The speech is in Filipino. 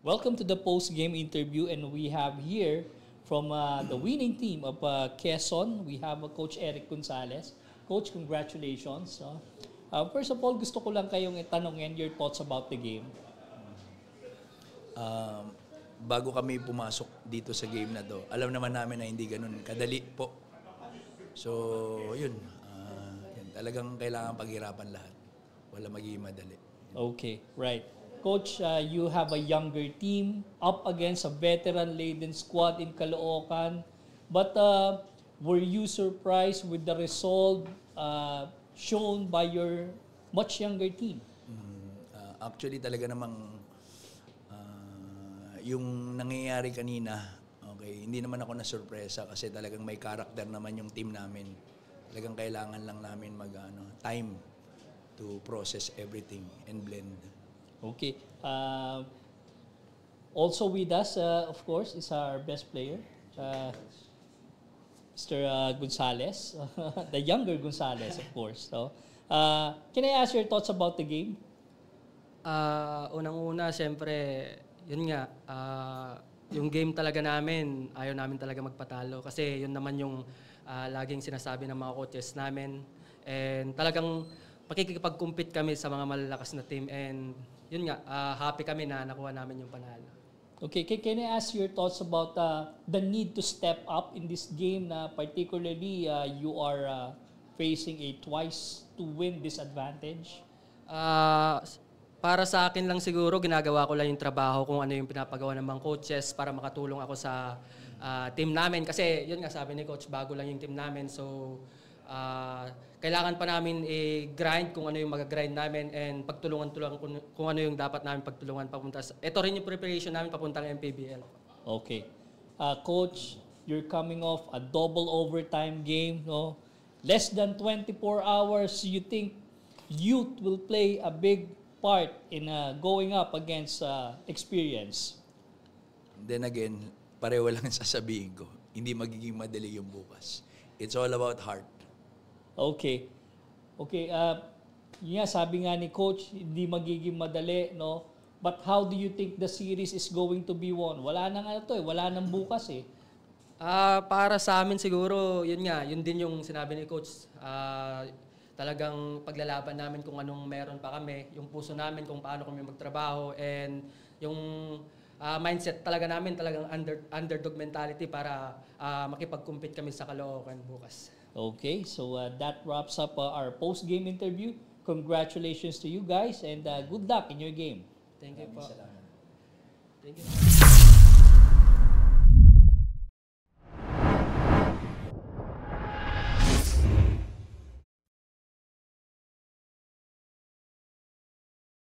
Welcome to the post-game interview, and we have here from the winning team of Quezon, we have Coach Eric Gonzalez. Coach, congratulations. First of all, gusto ko lang kayong itanongin your thoughts about the game. Bago kami pumasok dito sa game na to, alam naman namin na hindi ganun kadali po. So, yun. Talagang kailangan paghirapan lahat. Wala magiging madali. Okay, right. Coach, you have a younger team up against a veteran-laden squad in Caloocan. But were you surprised with the result shown by your much younger team? Actually, talaga namang yung nangyayari kanina, okay, hindi naman ako na-surpresa kasi talagang may character naman yung team namin. Talagang kailangan lang namin time to process everything and blend. Okay. Also with us, of course, is our best player, Mr. Gonzalez, the younger Gonzalez, of course. So, can I ask your thoughts about the game? Unang-una, siyempre, yun nga, yung game talaga namin, ayaw namin talaga magpatalo. Kasi yun naman yung laging sinasabi ng mga coaches namin. And talagang makikipag-compete kami sa mga malalakas na team. And yun nga, happy kami na nakuha namin yung panalo. Okay, can I ask your thoughts about the need to step up in this game na particularly you are facing a twice to win disadvantage? Para sa akin lang siguro, ginagawa ko lang yung trabaho kung ano yung pinapagawa ng mga coaches para makatulong ako sa team namin. Kasi yun nga, sabi ni coach, bago lang yung team namin. So, kailangan pa namin i-grind kung ano yung mag-grind namin and pagtulungan-tulungan kung ano yung dapat namin pagtulungan papunta. Ito rin yung preparation namin papuntang MPBL. Okay. Coach, you're coming off a double overtime game, no? Less than 24 hours, you think youth will play a big part in going up against experience? Then again, pareho lang sasabihin ko, hindi magiging madali yung bukas. It's all about heart. Okay. Okay, sabi nga ni Coach, hindi magiging madali, no? But how do you think the series is going to be won? Wala nang wala nang bukas eh. Para sa amin siguro, yun nga, yun din yung sinabi ni Coach. Talagang paglalaban namin kung anong meron pa kami, yung puso namin kung paano kami magtrabaho, and yung mindset talaga namin, talagang underdog mentality para makipag-compete kami sa Caloocan bukas. Okay, so that wraps up our post-game interview. Congratulations to you guys and good luck in your game. Thank you po. Thank you.